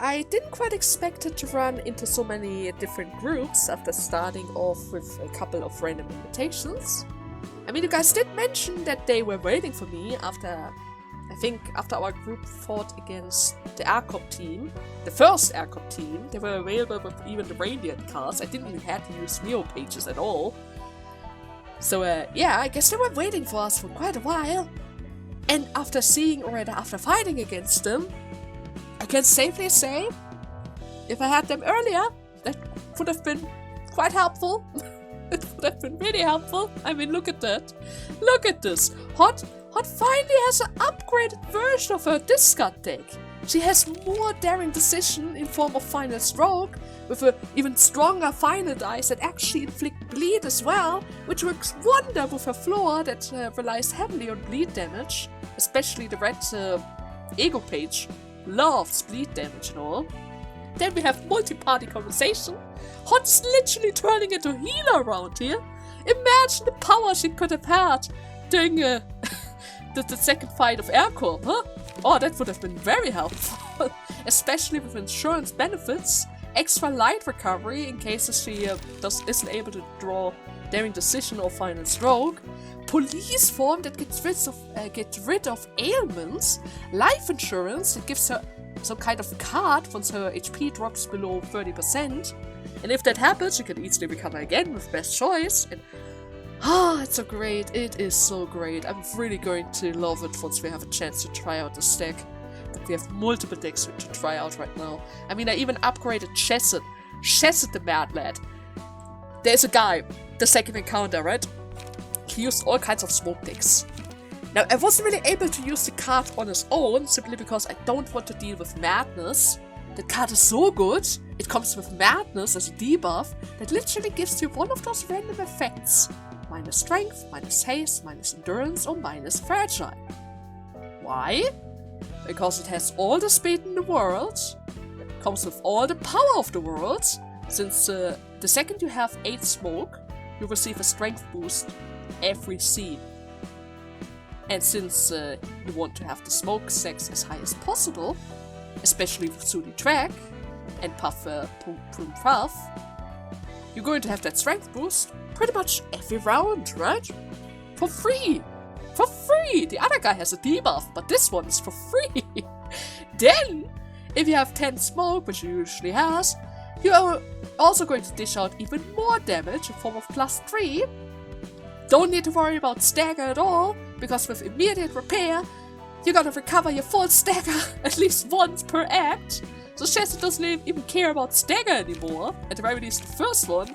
I didn't quite expect it to run into so many different groups after starting off with a couple of random invitations. I mean, you guys did mention that they were waiting for me after our group fought against the AirCop team, the first AirCop team. They were available with even the Radiant cards. I didn't even have to use Neo pages at all. So yeah, I guess they were waiting for us for quite a while. And after fighting against them, I can safely say, if I had them earlier, that would have been quite helpful. It would have been really helpful. I mean, look at that. Look at this. Hot finally has an upgraded version of her discard deck. She has more daring decision in form of final stroke, with an even stronger final dice that actually inflict bleed as well, which works wonder with her floor that relies heavily on bleed damage, especially the red ego page loves bleed damage and all. Then we have multi-party conversation. Hot's literally turning into a healer around here. Imagine the power she could have had during the second fight of AirCorp, huh? Oh, that would have been very helpful. Especially with insurance benefits, extra light recovery in case she isn't able to draw daring decision or final stroke, police form that gets rid of ailments, life insurance that gives her some kind of card once her HP drops below 30%, and if that happens, she can easily recover again with best choice. And it's so great. It is so great. I'm really going to love it once we have a chance to try out this deck. But we have multiple decks to try out right now. I mean, I even upgraded Chesed. Chesed the Mad Lad. There's a guy, the second encounter, right? He used all kinds of smoke decks. Now, I wasn't really able to use the card on his own, simply because I don't want to deal with Madness. The card is so good, it comes with Madness as a debuff that literally gives you one of those random effects. Minus Strength, minus Haste, minus Endurance, or minus Fragile. Why? Because it has all the speed in the world, comes with all the power of the world, since the second you have 8 smoke, you receive a strength boost every scene. And since you want to have the smoke stacks as high as possible, especially with Sudi Track and Prune Puff, you're going to have that strength boost pretty much every round, right? For free! For free! The other guy has a debuff, but this one is for free! Then, if you have 10 smoke, which you usually has, you are also going to dish out even more damage in form of +3. Don't need to worry about stagger at all, because with immediate repair, you're gonna recover your full stagger at least once per act. So Chesed doesn't even care about stagger anymore, at the very least the first one.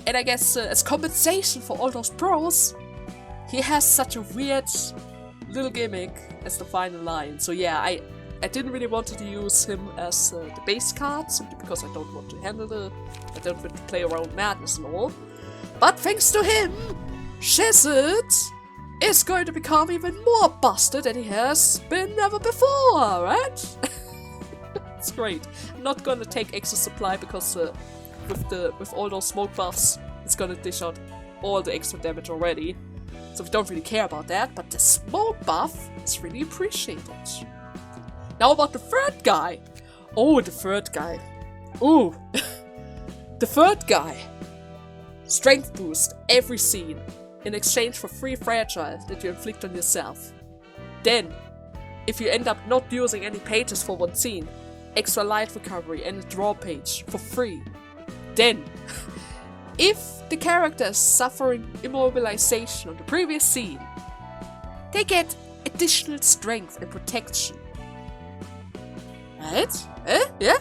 And I guess as compensation for all those pros, he has such a weird little gimmick as the final line. So yeah, I didn't really want to use him as the base card, simply because I don't want to I don't want to play around Madness and all. But thanks to him, Chesed is going to become even more busted than he has been ever before, right? It's great. I'm not gonna take extra supply because with all those smoke buffs, it's gonna dish out all the extra damage already. So we don't really care about that, but the smoke buff is really appreciated. Now about the third guy. Oh, the third guy. Ooh. The third guy. Strength boost every scene, in exchange for free fragile that you inflict on yourself. Then, if you end up not using any pages for one scene, extra light recovery and a draw page for free. Then, if the character is suffering immobilization on the previous scene, they get additional strength and protection. Right? Yeah?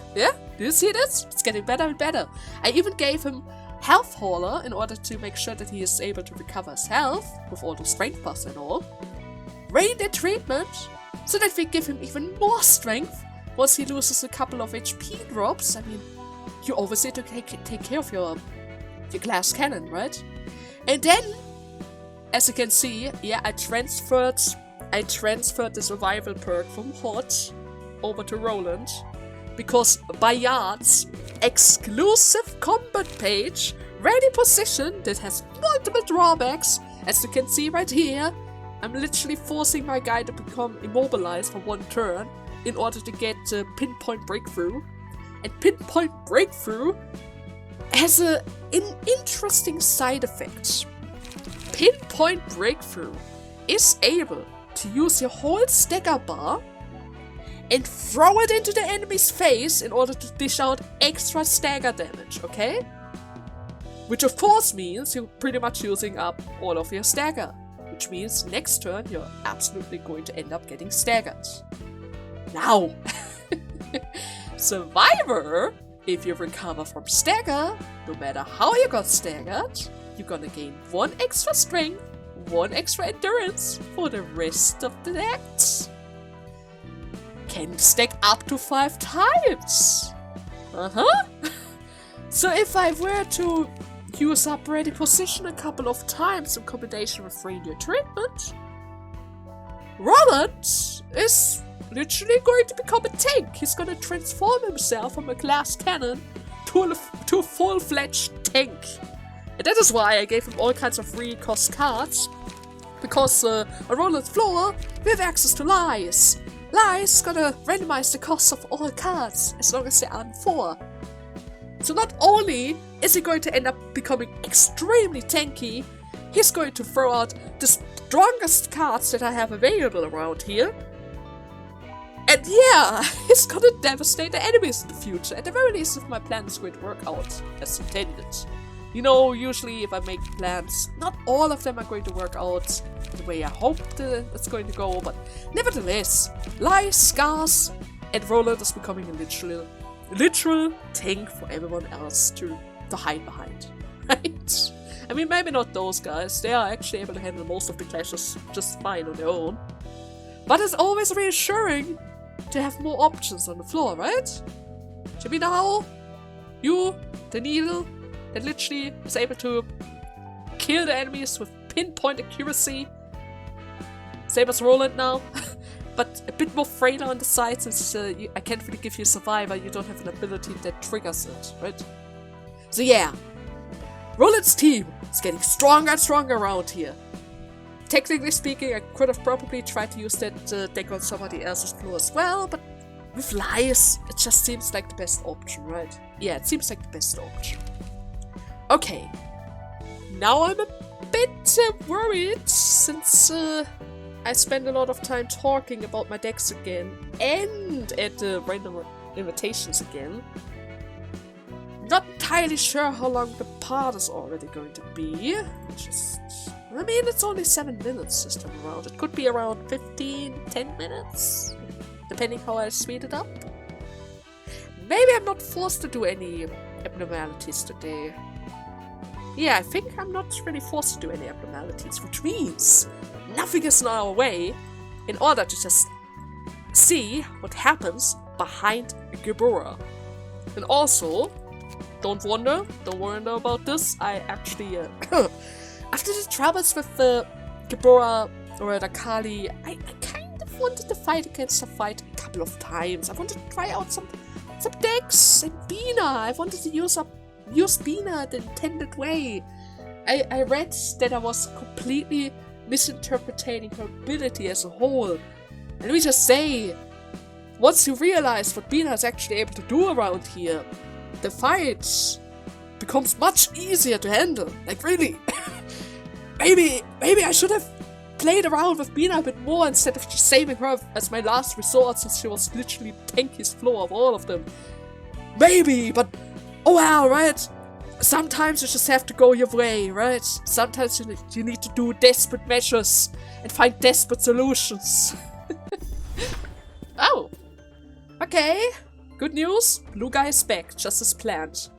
Do you see this? It's getting better and better. I even gave him Health Hauler in order to make sure that he is able to recover his health with all the strength buffs and all. Radiant Treatment, so that we give him even more strength once he loses a couple of HP drops. I mean, you always need to take care of your glass cannon, right? And then, as you can see, yeah, I transferred the survival perk from Hot over to Roland, because Bayard's exclusive combat page, ready position, that has multiple drawbacks, as you can see right here. I'm literally forcing my guy to become immobilized for one turn in order to get pinpoint breakthrough, and pinpoint breakthrough has an interesting side effect. Pinpoint breakthrough is able to use your whole stagger bar and throw it into the enemy's face in order to dish out extra stagger damage, okay? Which of course means you're pretty much using up all of your stagger. Which means next turn you're absolutely going to end up getting staggered. Now, Survivor, if you recover from stagger, no matter how you got staggered, you're gonna gain 1 extra strength, 1 extra endurance for the rest of the act. Can stack up to 5 times. So if I were to use up ready position a couple of times in combination with Ruina treatment, Roland is literally going to become a tank. He's going to transform himself from a glass cannon to a full-fledged tank. And that is why I gave him all kinds of free cost cards. Because on Roland's floor, we have access to Lies. Lies gonna randomize the cost of all cards as long as they aren't 4. So not only is he going to end up becoming extremely tanky, he's going to throw out the strongest cards that I have available around here. And yeah, he's gonna devastate the enemies in the future. At the very least, if my plan is going to work out as intended. You know, usually if I make plans, not all of them are going to work out the way I hoped it's going to go, but nevertheless, Lies, Scars, and Roland is becoming a literal tank for everyone else to hide behind, right? I mean, maybe not those guys, they are actually able to handle most of the clashes just fine on their own. But it's always reassuring to have more options on the floor, right? Jimmy the Howl, you, the Needle, that literally is able to kill the enemies with pinpoint accuracy. Same as Roland now. But a bit more frailer on the side since I can't really give you a survivor, you don't have an ability that triggers it, right? So yeah, Roland's team is getting stronger and stronger around here. Technically speaking, I could have probably tried to use that deck on somebody else's floor as well, but with Lies, it just seems like the best option, right? Yeah, it seems like the best option. Okay, now I'm a bit worried since I spend a lot of time talking about my decks again and at the random invitations again. Not entirely sure how long the part is already going to be. I mean, it's only 7 minutes this time around. It could be around 10 minutes, depending how I speed it up. Maybe I'm not forced to do any abnormalities today. Yeah, I think I'm not really forced to do any abnormalities, which means nothing is in our way in order to just see what happens behind Gibora. And also, don't wonder about this, I actually, after the troubles with Gibora or the Kali, I kind of wanted to fight against the fight a couple of times. I wanted to try out some decks and Bina. I wanted to use Bina the intended way. I read that I was completely misinterpreting her ability as a whole. And let me just say, once you realize what Bina is actually able to do around here, the fight becomes much easier to handle. Like really, maybe I should have played around with Bina a bit more instead of just saving her as my last resort, since she was literally the tankiest floor of all of them. Maybe, but oh well, right? Sometimes you just have to go your way, right? Sometimes you need to do desperate measures and find desperate solutions. Oh, okay. Good news, Blue Guy is back, just as planned.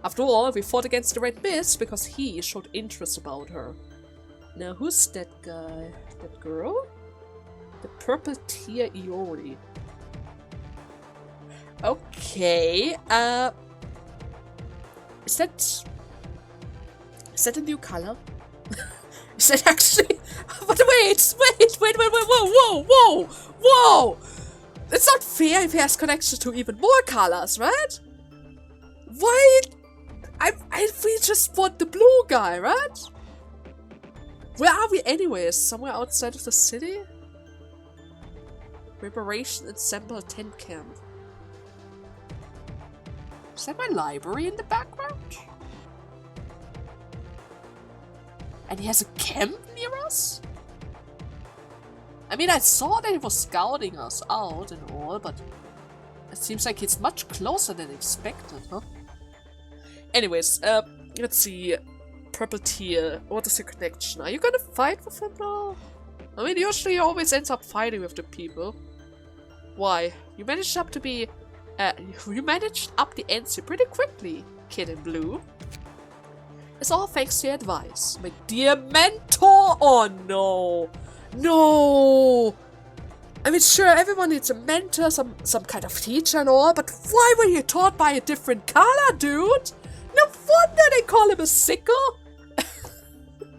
After all, we fought against the Red Mist because he showed interest about her. Now, who's that guy? That girl? The Purple Tear Iori. Okay, Is that a new color? Is that actually... But wait, whoa! It's not fair if he has connections to even more colors, right? Why? We just want the blue guy, right? Where are we anyways? Somewhere outside of the city? Reparation Ensemble Tent Camp. Is that my library in the background? And he has a camp near us? I mean, I saw that he was scouting us out and all, but it seems like he's much closer than expected, huh? Anyways, let's see. Purple tier, what is your connection? Are you gonna fight with him now? I mean, usually he always ends up fighting with the people. Why? You managed up the NC pretty quickly, kid in blue. It's all thanks to your advice, my dear mentor. Oh no, no. I mean, sure, everyone needs a mentor, some kind of teacher and all, but why were you taught by a different color, dude? No wonder they call him a sickle.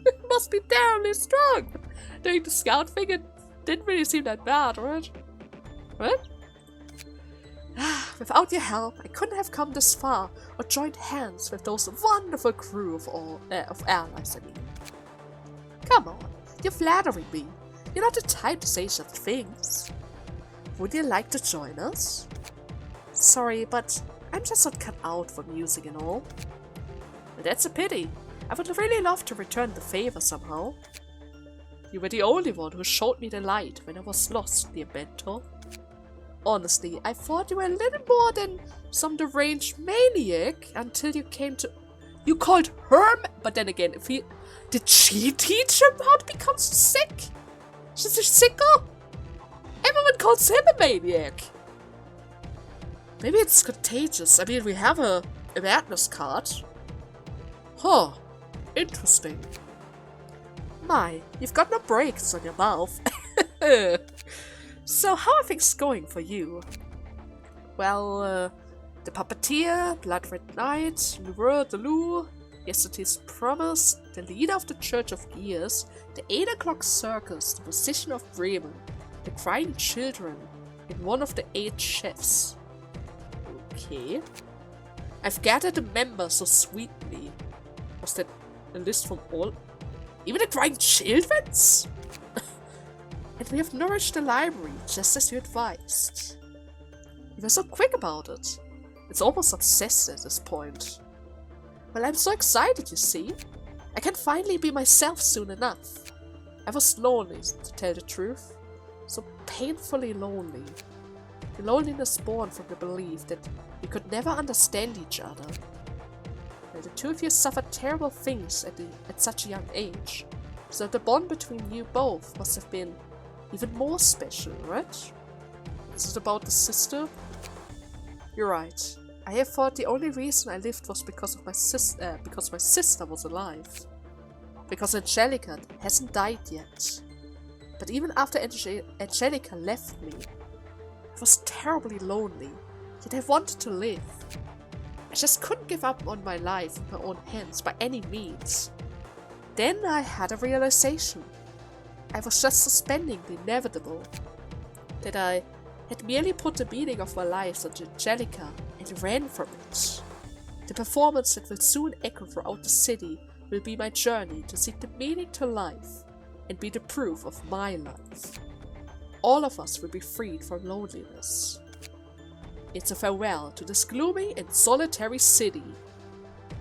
It must be terribly strong. Doing the scout thing, it didn't really seem that bad, right? What? Without your help, I couldn't have come this far or joined hands with those wonderful crew of allies, I mean. Come on, you're flattering me. You're not the type to say such things. Would you like to join us? Sorry, but I'm just not cut out for music and all. But that's a pity. I would really love to return the favor somehow. You were the only one who showed me the light when I was lost, dear mentor. Honestly, I thought you were a little more than some deranged maniac until you came to... You called her... But then again, if he... Did she teach him how to become so sick? She's a sickle? Everyone calls him a maniac. Maybe it's contagious. I mean, we have a madness card. Huh. Interesting. My, you've got no brakes on your mouth. So, how are things going for you? Well, the Puppeteer, Blood Red Knight, Loooot the Loo, Yesterday's Promise, the leader of the Church of Gears, the 8 o'clock Circus, the Musician of Bremen, the Crying Children, and one of the 8 chefs. Okay. I've gathered the members so sweetly. Was that a list from all? Even the Crying Children's? And we have nourished the library, just as you advised. You were so quick about it. It's almost obsessed at this point. Well, I'm so excited, you see. I can finally be myself soon enough. I was lonely, to tell the truth. So painfully lonely. The loneliness born from the belief that we could never understand each other. And the two of you suffered terrible things at such a young age. So the bond between you both must have been even more special, right? Is it about the sister? You're right. I have thought the only reason I lived was because of my sister was alive. Because Angelica hasn't died yet. But even after Angelica left me, I was terribly lonely. Yet I wanted to live. I just couldn't give up on my life in my own hands by any means. Then I had a realization. I was just suspending the inevitable. That I had merely put the meaning of my life on Angelica and ran from it. The performance that will soon echo throughout the city will be my journey to seek the meaning to life and be the proof of my life. All of us will be freed from loneliness. It's a farewell to this gloomy and solitary city.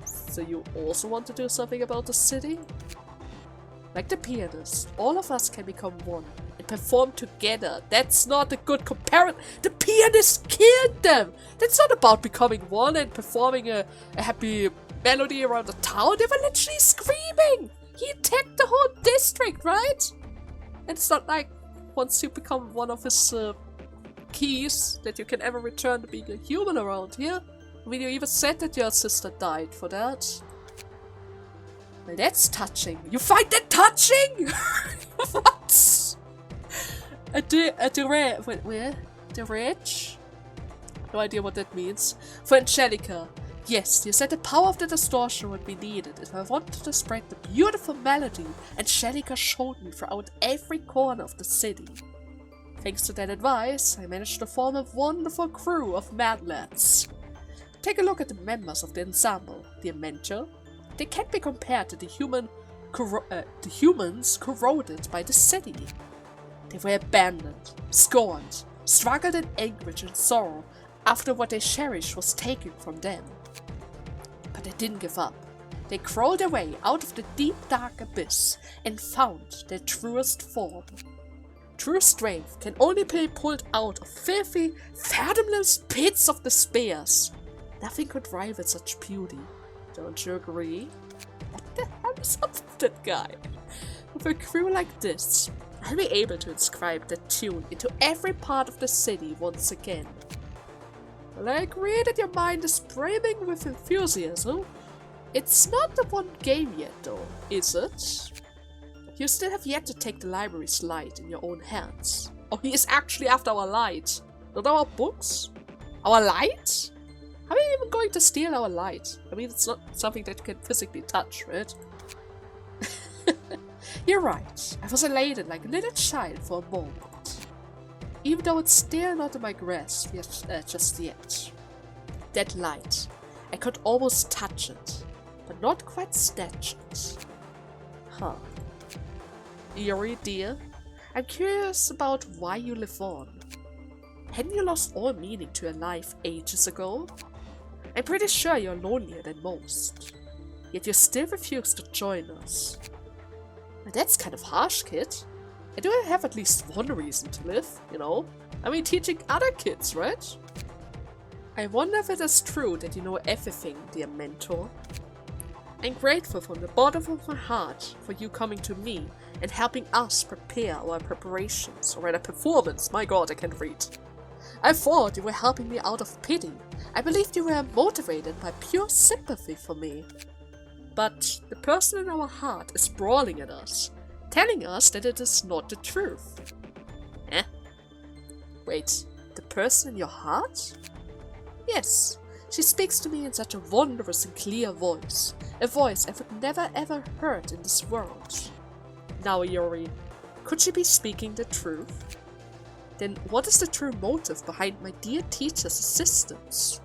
So you also want to do something about the city? Like the pianist, all of us can become one and perform together. That's not a good comparison. The pianist killed them! That's not about becoming one and performing a happy melody around the town. They were literally screaming! He attacked the whole district, right? And it's not like once you become one of his keys that you can ever return to being a human around here. I mean, you even said that your sister died for that. Well, that's touching. You find that touching? What? The rich? No idea what that means. For Angelica. Yes, you said the power of the distortion would be needed if I wanted to spread the beautiful melody Angelica showed me throughout every corner of the city. Thanks to that advice, I managed to form a wonderful crew of mad lads. Take a look at the members of the ensemble, dear mentor. They can't be compared to the humans corroded by the city. They were abandoned, scorned, struggled in anguish and sorrow after what they cherished was taken from them. But they didn't give up. They crawled their way out of the deep dark abyss and found their truest form. True strength can only be pulled out of filthy, fathomless pits of despairs. Nothing could rival such beauty. Don't you agree? What the hell is up with that guy? With a crew like this, I'll be able to inscribe that tune into every part of the city once again. Well, I agree that your mind is brimming with enthusiasm. It's not the one game yet, though, is it? You still have yet to take the library's light in your own hands. Oh, he is actually after our light, not our books. Our light? How are you even going to steal our light? I mean, it's not something that you can physically touch, right? You're right. I was elated like a little child for a moment. Even though it's still not in my grasp just yet. That light. I could almost touch it, but not quite snatch it. Huh. Eerie, dear, I'm curious about why you live on. Hadn't you lost all meaning to your life ages ago? I'm pretty sure you're lonelier than most. Yet you still refuse to join us. Now that's kind of harsh, kid. I do have at least one reason to live, you know? I mean, teaching other kids, right? I wonder if it is true that you know everything, dear mentor. I'm grateful from the bottom of my heart for you coming to me and helping us prepare our preparations, or rather performance. My god, I can't read. I thought you were helping me out of pity. I believed you were motivated by pure sympathy for me. But the person in our heart is brawling at us, telling us that it is not the truth. Eh? Wait, the person in your heart? Yes, she speaks to me in such a wondrous and clear voice. A voice I would never ever heard in this world. Now, Yuri, could she be speaking the truth? Then what is the true motive behind my dear teacher's assistance?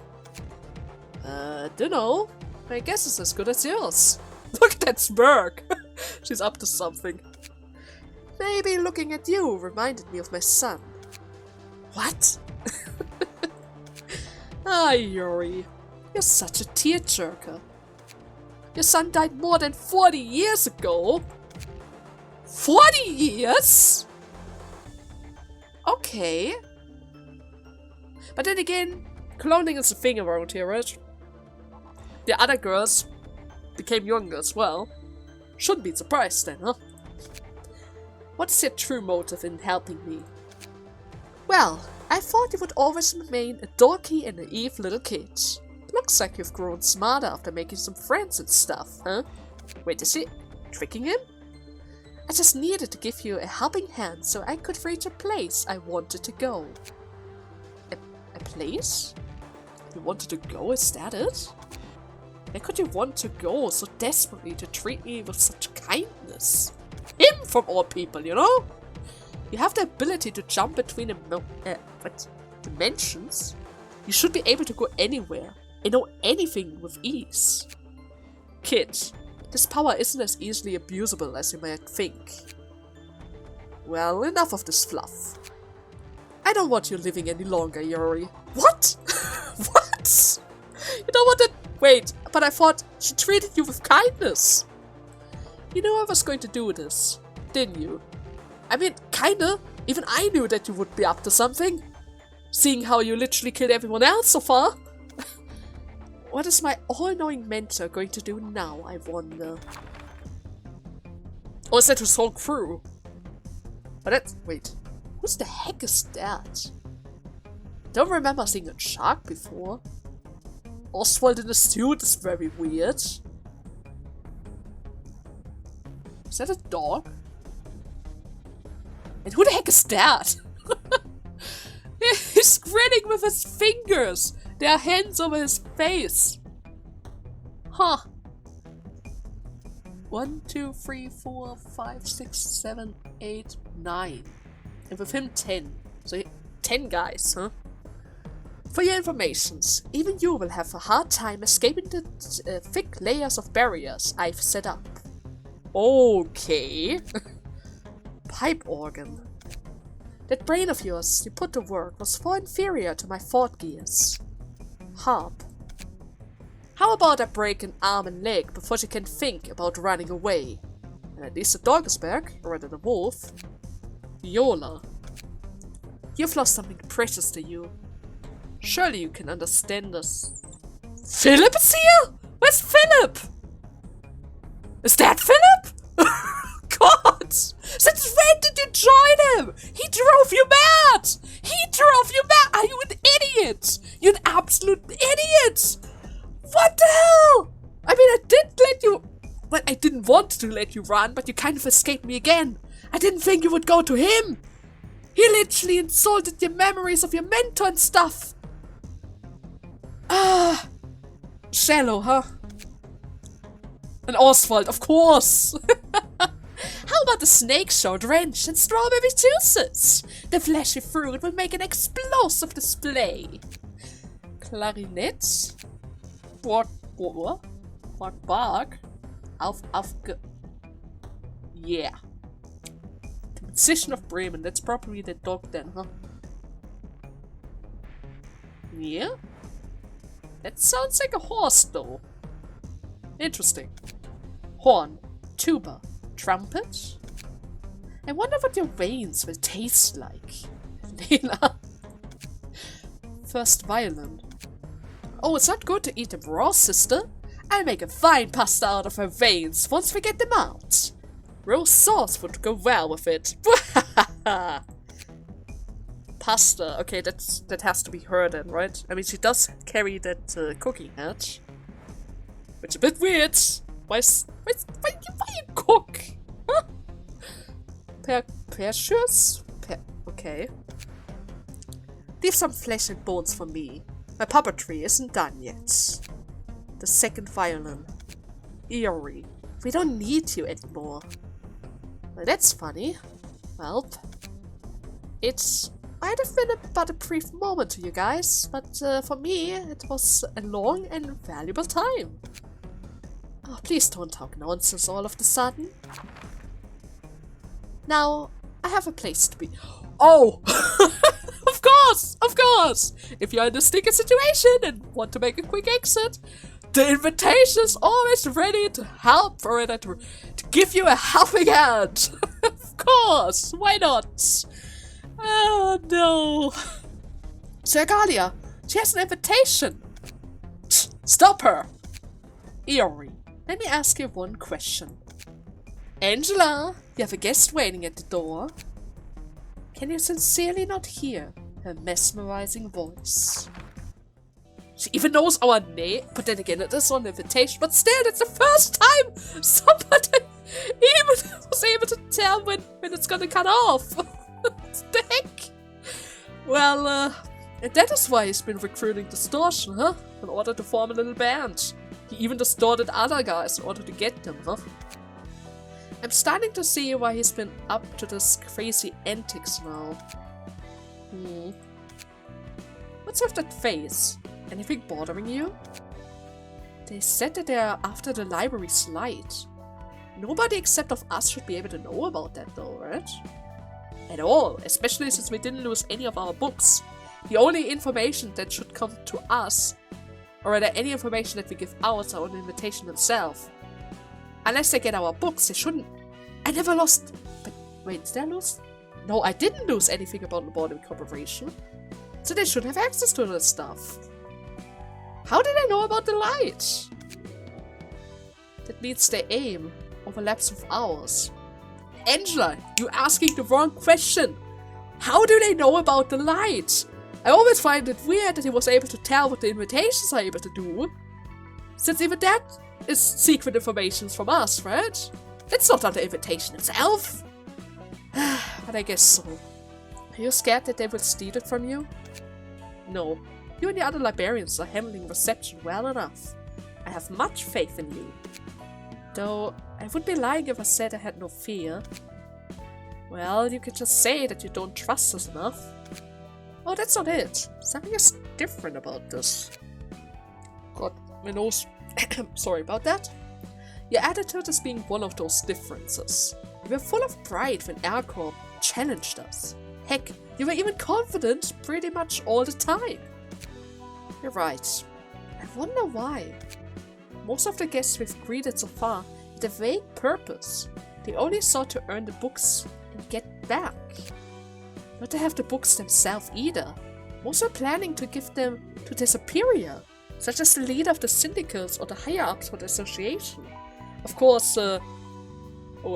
Dunno. My guess is as good as yours. Look at that smirk! She's up to something. Maybe looking at you reminded me of my son. What? Ah, Yuri. You're such a tearjerker. Your son died more than 40 years ago? 40 years? Okay. But then again, cloning is a thing around here, right? The other girls became younger as well. Shouldn't be surprised then, huh? What is your true motive in helping me? Well, I thought you would always remain a dorky and naive little kid. Looks like you've grown smarter after making some friends and stuff, huh? Wait, is she tricking him? I just needed to give you a helping hand so I could reach a place I wanted to go. A place? You wanted to go, is that it? Where could you want to go so desperately to treat me with such kindness? Him from all people, you know? You have the ability to jump between dimensions. You should be able to go anywhere and know anything with ease. Kid, this power isn't as easily abusable as you might think. Well, enough of this fluff. I don't want you living any longer, Yuri. What? What? You don't want to... Wait, but I thought she treated you with kindness. You knew I was going to do this, didn't you? I mean, kinda. Even I knew that you would be up to something. Seeing how you literally killed everyone else so far. What is my all-knowing mentor going to do now, I wonder? Oh, is that his whole crew? But that's... Wait. Who the heck is that? Don't remember seeing a shark before. Oswald in a suit is very weird. Is that a dog? And who the heck is that? He's grinning with his fingers. There are hands over his face. Huh. 1, 2, 3, 4, 5, 6, 7, 8, 9. And with him 10. So 10 guys, huh? For your informations, even you will have a hard time escaping the thick layers of barriers I've set up. Okay. Pipe organ. That brain of yours you put to work was far inferior to my thought gears. Harp. How about I break an arm and leg before she can think about running away? And at least the dog is back, or rather the wolf. Viola. You've lost something precious to you. Surely you can understand this. Philip is here? Where's Philip? Is that Philip? God! Since when did you join him? He drove you mad! He drove you mad! Are you an idiot? You're an absolute idiot! What the hell? I mean, I did let you... Well, I didn't want to let you run, but you kind of escaped me again. I didn't think you would go to him. He literally insulted your memories of your mentor and stuff. Ah... Shallow, huh? And Oswald, of course! How about the snake show drenched in strawberry juices? The fleshy fruit will make an explosive display. Clarinet? What bark? Yeah. The Musician of Bremen, that's probably the dog then, huh? Yeah? That sounds like a horse, though. Interesting. Horn, tuba, trumpet. I wonder what your veins will taste like. Lena. First violin. Oh, it's not good to eat them raw, sister. I'll make a fine pasta out of her veins once we get them out. Roast sauce would go well with it. Pasta. Okay, that has to be her then, right? I mean, she does carry that cooking hat. Which is a bit weird. Why you cook? Huh? Precious? Okay. Leave some flesh and bones for me. My puppetry isn't done yet. The second violin. Eerie. We don't need you anymore. Well, that's funny. Well, it might have been but a brief moment to you guys, but for me, it was a long and valuable time. Oh, please don't talk nonsense all of the sudden. Now, I have a place to be. Oh! Of course! Of course! If you're in a sticky situation and want to make a quick exit, the invitation is always ready to help or to give you a helping hand. Of course! Why not? Oh no. Sir Galia, she has an invitation. Stop her! Eerie, let me ask you one question. Angela, you have a guest waiting at the door. Can you sincerely not hear her mesmerizing voice? She even knows our name, but then again, it is on the invitation, but still, it's the first time somebody even was able to tell when it's gonna cut off. What the heck? Well, and that is why he's been recruiting distortion, huh? In order to form a little band. He even distorted other guys in order to get them, huh? I'm starting to see why he's been up to this crazy antics now. What's with that face? Anything bothering you? They said that they are after the library's light. Nobody except of us should be able to know about that though, right? At all, especially since we didn't lose any of our books. The only information that should come to us, or rather any information that we give out, are on the invitation itself. Unless they get our books, they shouldn't. I never lost... But wait, did I lose? No, I didn't lose anything about the Bordering Corporation. So they should have access to this stuff. How did I know about the light? That means their aim overlaps with ours. Angela, you're asking the wrong question. How do they know about the light? I always find it weird that he was able to tell what the invitations are able to do. Since even that is secret information from us, right? That's not on the invitation itself. But I guess so. Are you scared that they will steal it from you? No. You and the other librarians are handling reception well enough. I have much faith in you. Though, I would be lying if I said I had no fear. Well, you could just say that you don't trust us enough. Oh, that's not it. Something is different about this. God, my nose. Sorry about that. Your attitude is being one of those differences. We were full of pride when Aircorp challenged us. Heck, you were even confident pretty much all the time. You're right. I wonder why. Most of the guests we've greeted so far had a vague purpose. They only sought to earn the books and get back. Not to have the books themselves either. Most were planning to give them to their superior, such as the leader of the syndicates or the higher-ups for the association. Of course, all of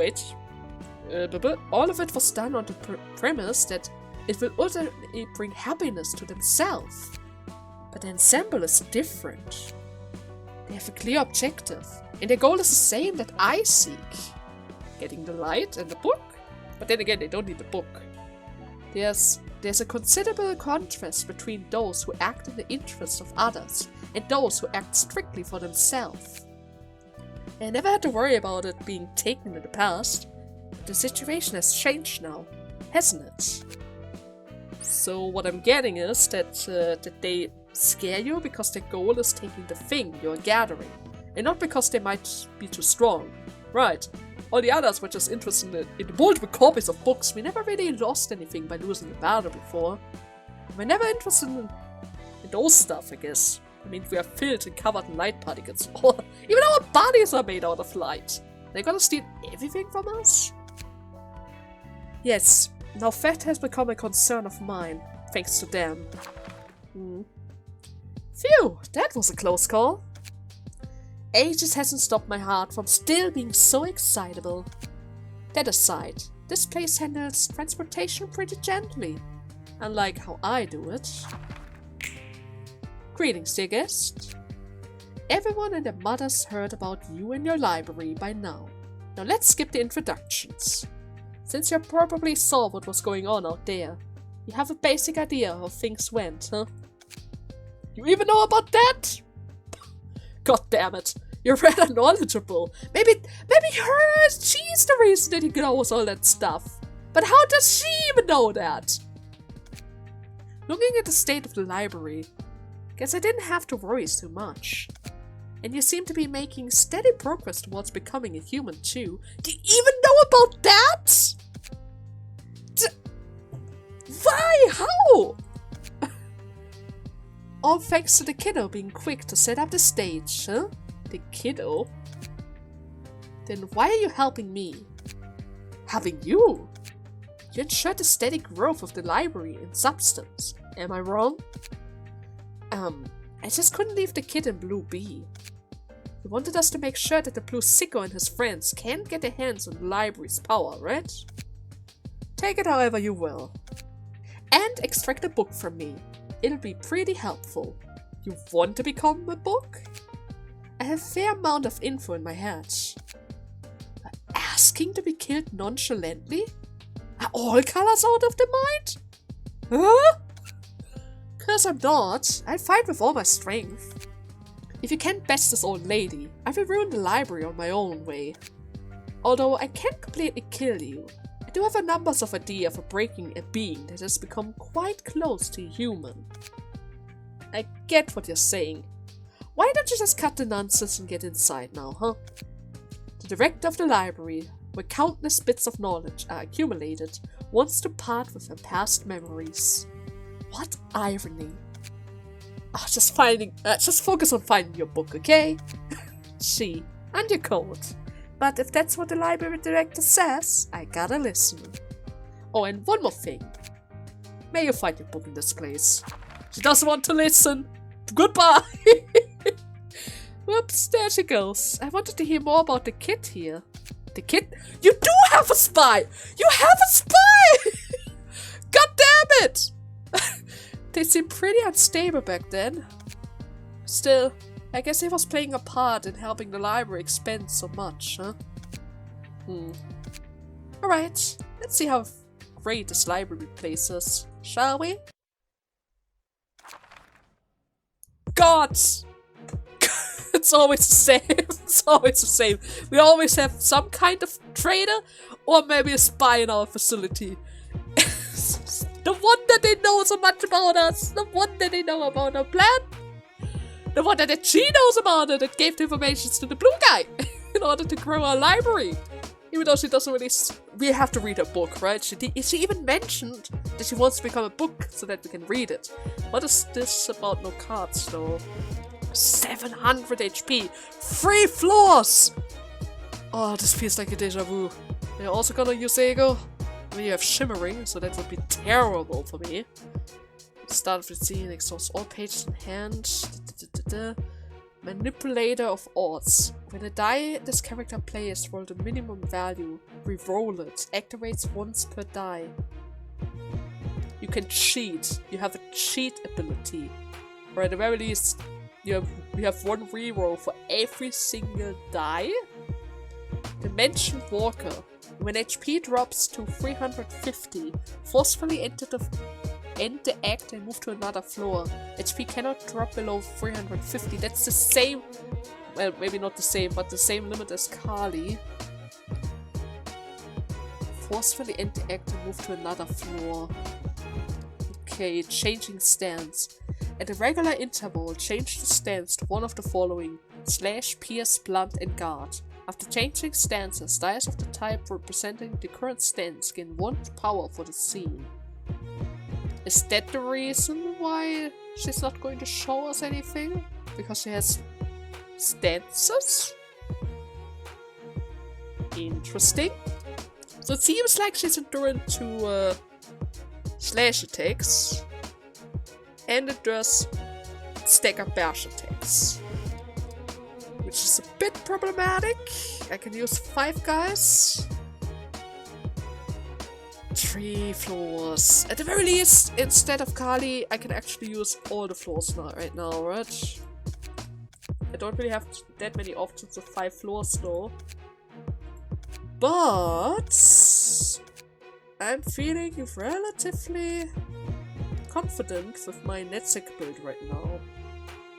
it was done on the premise that it will ultimately bring happiness to themselves. But the ensemble is different. They have a clear objective, and their goal is the same that I seek. Getting the light and the book? But then again, they don't need the book. There's a considerable contrast between those who act in the interests of others and those who act strictly for themselves. I never had to worry about it being taken in the past, but the situation has changed now, hasn't it? So what I'm getting is that they scare you because their goal is taking the thing you're gathering, and not because they might be too strong. Right. All the others were just interested in the multiple copies of books. We never really lost anything by losing the battle before. We're never interested in those stuff, I guess. I mean, we are filled and covered in light particles. Even our bodies are made out of light. They're gonna steal everything from us? Yes, now fat has become a concern of mine, thanks to them. Phew, that was a close call. Ages hasn't stopped my heart from still being so excitable. That aside, this place handles transportation pretty gently, unlike how I do it. Greetings, dear guest. Everyone and their mothers heard about you and your library by now. Now let's skip the introductions. Since you probably saw what was going on out there, you have a basic idea how things went, huh? You even know about that? God damn it, you're rather knowledgeable. Maybe she's the reason that he knows all that stuff. But how does she even know that? Looking at the state of the library, guess I didn't have to worry too much. And you seem to be making steady progress towards becoming a human too. Do you even know about that? Why? How? All thanks to the kiddo being quick to set up the stage, huh? The kiddo? Then why are you helping me? Helping you? You ensured the steady growth of the library in substance. Am I wrong? I just couldn't leave the kid in blue be. You wanted us to make sure that the blue sicko and his friends can't get their hands on the library's power, right? Take it however you will. And extract a book from me. It'll be pretty helpful. You want to become a book? I have a fair amount of info in my head. Asking to be killed nonchalantly? Are all colors out of the mind? Huh? 'Cause I'm not. I'll fight with all my strength. If you can't best this old lady, I will ruin the library on my own way. Although I can't completely kill you, I do have a numbers of idea for breaking a being that has become quite close to a human. I get what you're saying. Why don't you just cut the nonsense and get inside now, huh? The director of the library, where countless bits of knowledge are accumulated, wants to part with her past memories. What irony. Just focus on finding your book, okay? She, and your coat. But if that's what the library director says, I gotta listen. Oh, and one more thing. May you find your book in this place. She doesn't want to listen. Goodbye! Whoops, there she goes. I wanted to hear more about the kid here. The kid? You do have a spy! You have a spy! God damn it! They seemed pretty unstable back then. Still, I guess he was playing a part in helping the library expand so much, huh? Alright, let's see how great this library place is, shall we? God! It's always the same. It's always the same. We always have some kind of traitor or maybe a spy in our facility. No wonder they know so much about us. No wonder they know about our plan. No wonder that she knows about it and gave the information to the blue guy in order to grow our library. Even though she doesn't really... We have to read her book, right? She even mentioned that she wants to become a book so that we can read it. What is this about no cards, though? 700 HP! 3 floors! Oh, this feels like a deja vu. You're also gonna use Ego? I mean, you have Shimmering, so that would be terrible for me. Start with the scene, exhaust all pages in hand. Manipulator of odds. When a die this character plays roll the minimum value, re-roll it. Activates once per die. You can cheat. You have a cheat ability. Or at the very least, you have 1 reroll for every single die. Dimension Walker. When HP drops to 350, forcefully end the act and move to another floor. HP cannot drop below 350. That's the same... Well, maybe not the same, but the same limit as Kali. Forcefully end the act and move to another floor. Okay, changing stance. At a regular interval, change the stance to one of the following. Slash, pierce, blunt, and guard. After changing stances, dice of the type representing the current stance gain 1 power for the scene. Is that the reason why she's not going to show us anything? Because she has stances? Interesting. So it seems like she's endurant to slash attacks. And it does stagger bash attacks. Which is a bit problematic. I can use 5 guys. 3 floors. At the very least, instead of Kali, I can actually use all the floors right now, right? I don't really have that many options of 5 floors though. But I'm feeling relatively confident with my Netzach build right now.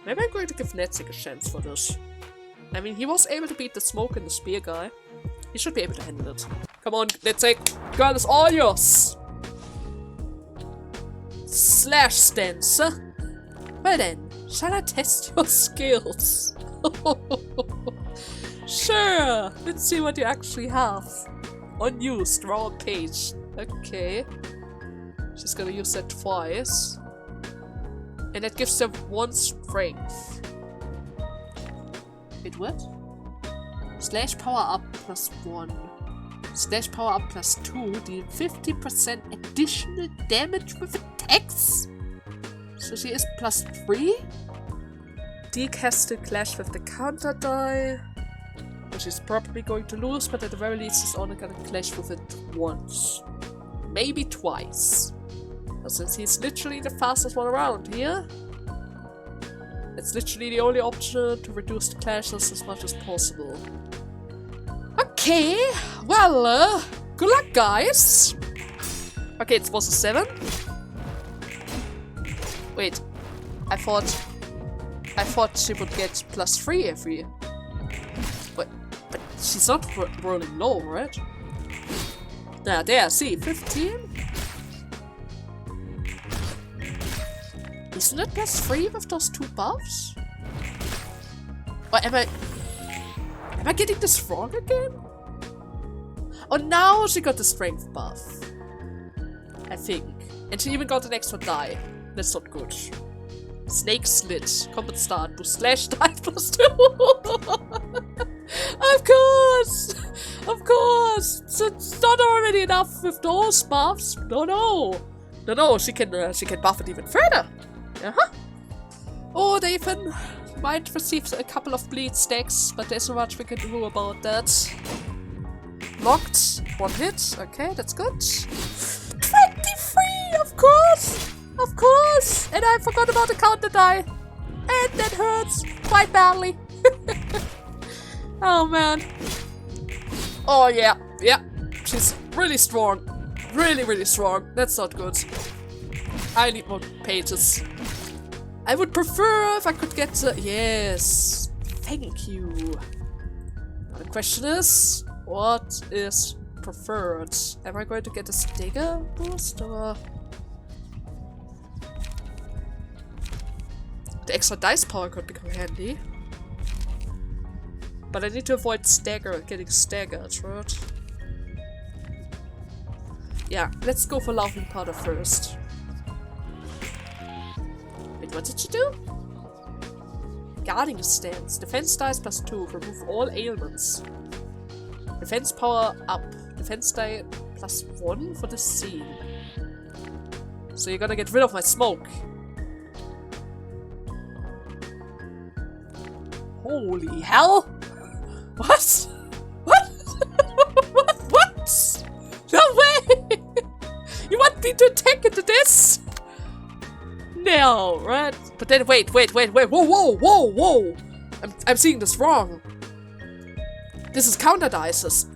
Maybe I'm going to give Netzach a chance for this. I mean, he was able to beat the smoke and the spear guy. He should be able to handle it. Come on, Netzach. Girl, it's all yours. Slash stance. Well then, shall I test your skills? Sure. Let's see what you actually have. Unused, draw a page. Okay. She's gonna use that twice. And that gives her 1 strength. Wait, what? Slash power up plus 1. Slash power up plus 2. Deal 50% additional damage with attacks. So she is plus 3. Deke has to clash with the counter die. Which she's probably going to lose, but at the very least she's only gonna clash with it once. Maybe twice. But since he's literally the fastest one around here, it's literally the only option to reduce the clashes as much as possible. Okay, well, good luck, guys. Okay, it was a 7. Wait, I thought she would get plus 3 every. But she's not rolling low, right? Nah, there, see, 15. Isn't it plus 3 with those 2 buffs? Or am I getting this wrong again? Oh, now she got the strength buff. I think. And she even got an extra die. That's not good. Snake slit. Combat start. Boost slash die plus 2. Of course! Of course! It's not already enough with those buffs. No, she can buff it even further. Oh, they even might receive a couple of bleed stacks, but there's not much we can do about that. Locked. 1 hit. Okay, that's good. 23! Of course! Of course! And I forgot about the counter die. And that hurts quite badly. Oh, man. Oh, yeah. Yeah. She's really strong. Really, really strong. That's not good. I need more pages. I would prefer if I could get the... Yes. Thank you. Now the question is, what is preferred? Am I going to get a stagger boost or... The extra dice power could become handy. But I need to avoid getting staggered, right? Yeah, let's go for Laughing Powder first. Wait, what did she do? Guarding stance. Defense dice +2. Remove all ailments. Defense power up. Defense die +1 for the scene. So you're gonna get rid of my smoke. Holy hell! What? What? What? No way! You want me to attack into this? No, right? But then wait. Whoa! I'm seeing this wrong. This is counter dices.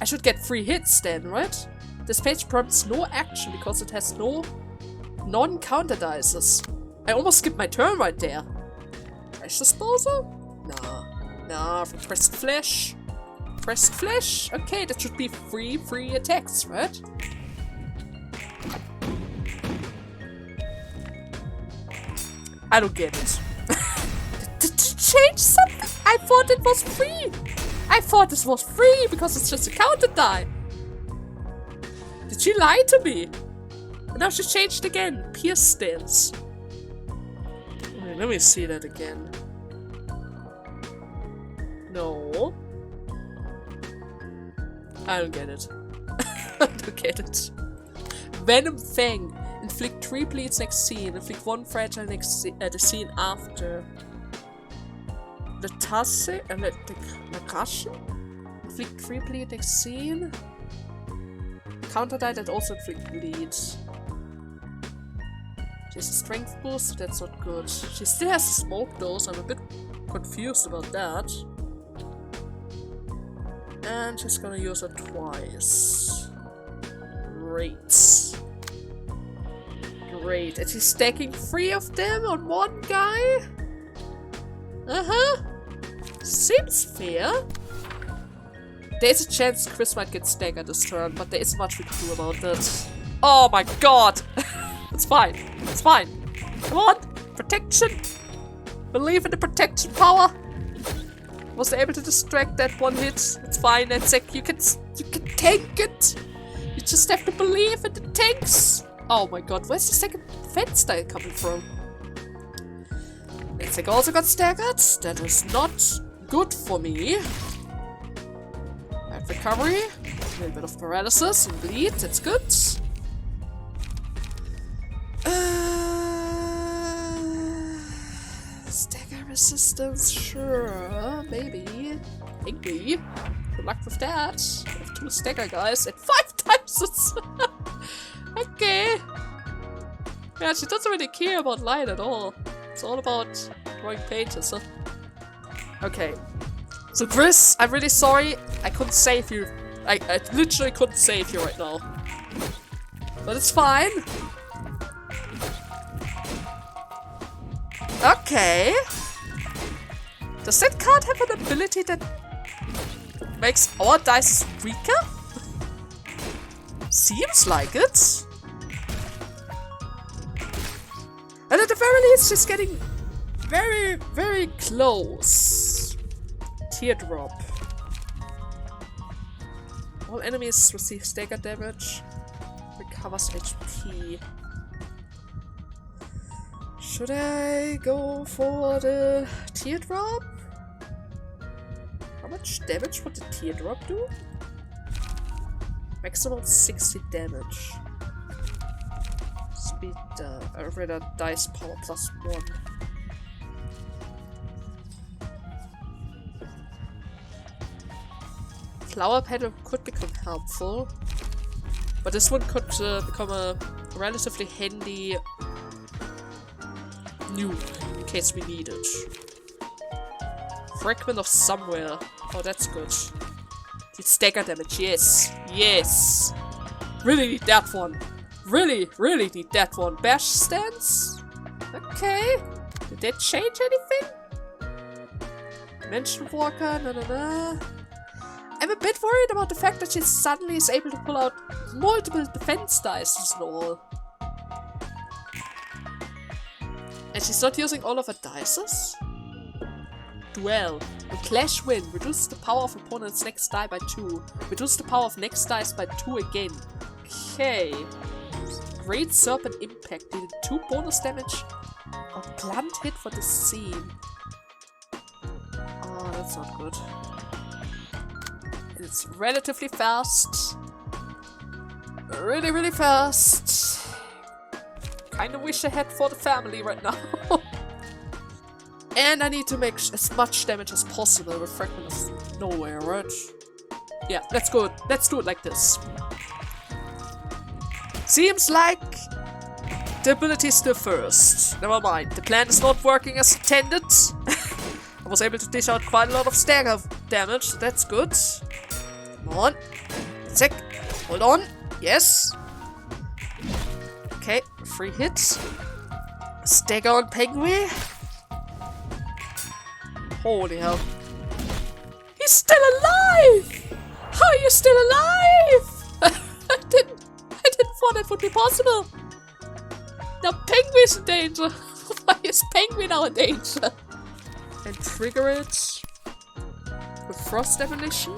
I should get 3 hits then, right? This page prompts no action because it has no non-counter dices. I almost skipped my turn right there. Trash disposal? Nah, for pressed flesh. Pressed flesh? Okay, that should be 3 free attacks, right? I don't get it. Did you change something? I thought it was free. I thought this was free because it's just a counter die. Did she lie to me? And now she changed again. Pierce stance. Wait, let me see that again. No. I don't get it. I don't get it. Venom Fang. Inflict 3 bleeds next scene. Inflict 1 fragile next the scene after. The Tasse. The Crushing. Inflict 3 bleed next scene. Counter die that also inflict bleeds. She has a strength boost, so that's not good. She still has smoke though, so I'm a bit confused about that. And she's gonna use it twice. Great. Great. And she's stacking 3 of them on one guy? Seems fair. There's a chance Chris might get staggered this turn, but there isn't much we can do about that. Oh my god! It's fine. It's fine. Come on! Protection! Believe in the protection power! Was able to distract that 1 hit. It's fine, Netzach. You can tank it! You just have to believe in the tanks! Oh my god, where's the second defense die coming from? Netzach also got staggered. That is not good for me. Right, recovery. A little bit of paralysis and bleed. That's good. Stagger resistance, sure, maybe. Maybe. Good luck with that. I have 2 stagger guys at 5 times. Okay. Yeah, she doesn't really care about light at all. It's all about drawing pages, huh? Okay. So Chris, I'm really sorry. I couldn't save you. I literally couldn't save you right now. But it's fine. Okay. Does that card have an ability that makes our dice weaker? Seems like it. And at the very least, she's getting very, very close. Teardrop. All enemies receive stagger damage. Recovers HP. Should I go for the teardrop? How much damage would the teardrop do? Maximum 60 damage. Speed, rather dice power +1. Flower petal could become helpful, but this one could become a relatively handy nuke in case we need it. Fragment of somewhere. Oh, that's good. Need stagger damage. Yes. Yes. Really need that one. Really, really need that one. Bash stance? Okay. Did that change anything? Dimension Walker? No. I'm a bit worried about the fact that she suddenly is able to pull out multiple defense dice and all. And she's not using all of her dices? Duel. A clash win. Reduce the power of opponent's next die by 2. Reduce the power of next dice by 2 again. Okay. Great Serpent Impact. Deal 2 bonus damage or blunt hit for the scene. Oh, that's not good. And it's relatively fast. Really, really fast. Kinda wish I had for the family right now. And I need to make as much damage as possible with Fragment of Nowhere, right? Yeah, let's go. Let's do it like this. Seems like the ability is still first. Never mind. The plan is not working as intended. I was able to dish out quite a lot of stagger damage, so that's good. Come on. Sec. Hold on. Yes. Okay, 3 hits. Stagger on Penguin. Holy hell. He's still alive! How are you still alive? I didn't thought that would be possible. Now Penguin's in danger. Why is Penguin now in danger? And trigger it with Frost Ammunition.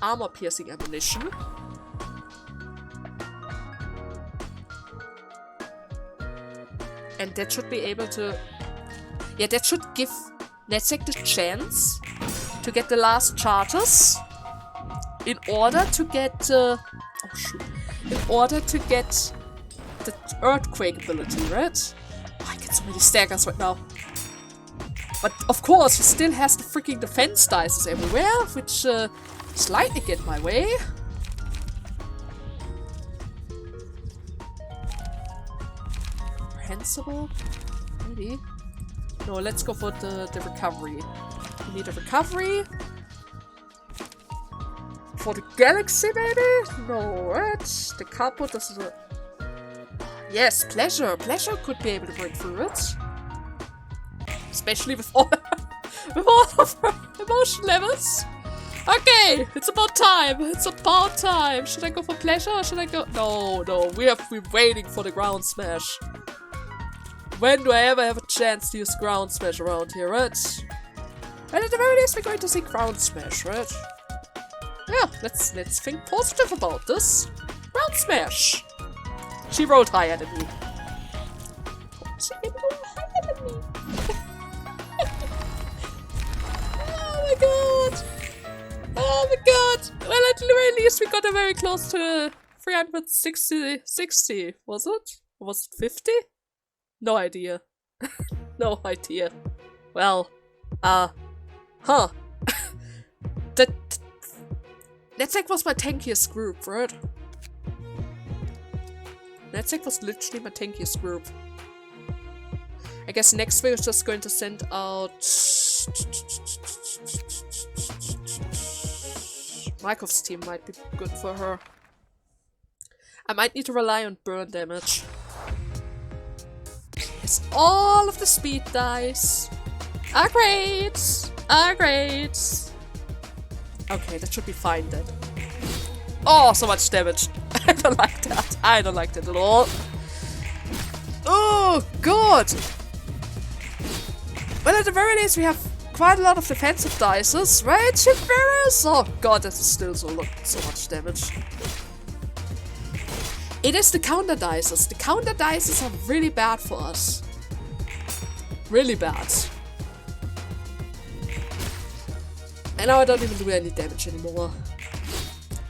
Armor Piercing Ammunition. And that should be able to... Yeah, that should give Netzach the chance to get the last charges in order to get... oh shoot. In order to get the Earthquake ability, right? Oh, I get so many staggers right now. But of course, he still has the freaking defense dice everywhere, which slightly get my way. Reprehensible? Maybe. No, let's go for the recovery. We need a recovery. For the galaxy, maybe? No, right? The cardboard doesn't... Yes, pleasure. Pleasure could be able to break through it. Especially with all, with all of her emotion levels. Okay, it's about time. It's about time. Should I go for pleasure or should I go... No, no. We have been waiting for the ground smash. When do I ever have a chance to use ground smash around here, right? And at the very least, we're going to see ground smash, right? Yeah, let's think positive about this. Ground smash. She rolled higher than me. She rolled higher than me. Oh my god. Oh my god. Well, at the very least, we got a very close to 360, was it? Or was it 50? No idea. No idea. Well, huh. Netzach was my tankiest group, right? Netzach was literally my tankiest group. I guess next we're just going to send out... Markov's team might be good for her. I might need to rely on burn damage. Yes, all of the speed dice are great! Are great! Okay, that should be fine then. Oh, so much damage. I don't like that. I don't like that at all. Oh, god! Well, at the very least, we have quite a lot of defensive dices, right? Shitbearers? Oh god, that is still so much damage. It is the counter dices. The counter dices are really bad for us. Really bad. And now I don't even do any damage anymore.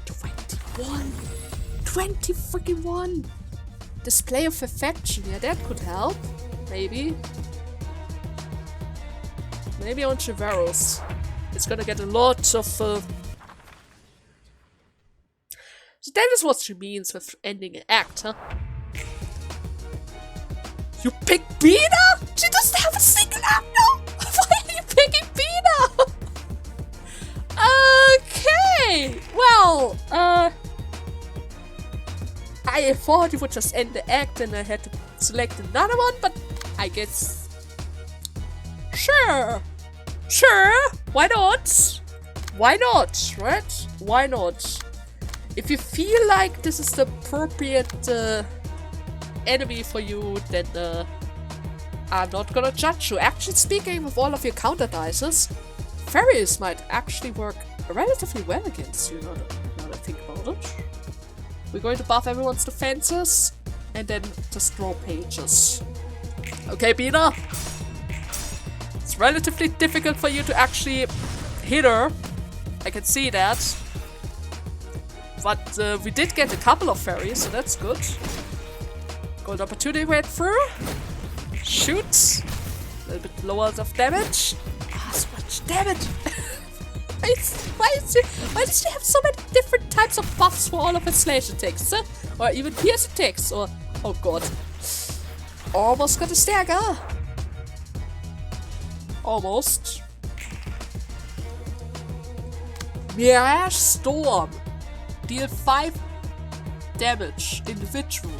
21! 20 freaking 1! Display of Affection. Yeah, that could help. Maybe. Maybe on Chiveros. It's gonna get a lot of... So that is what she means with ending an act, huh? You pick Bina? She doesn't have a single act, no! Why are you picking Bina? Okay! Well, I thought you would just end the act and I had to select another one, but I guess... Sure! Sure! Why not? Why not, right? Why not? If you feel like this is the appropriate enemy for you, then I'm not gonna judge you. Actually speaking, with all of your counter dices, fairies might actually work relatively well against you, now that I think about it. We're going to buff everyone's defenses and then just draw pages. Okay, Bina. It's relatively difficult for you to actually hit her. I can see that. But we did get a couple of fairies, so that's good. Gold opportunity went through. Shoot. A little bit lower of damage. Ah, so much damage. Why does she have so many different types of buffs for all of her slash attacks? Huh? Or even pierce attacks? Or oh god. Almost got a stagger. Almost. Mirage Storm. Deal 5 damage. Individual.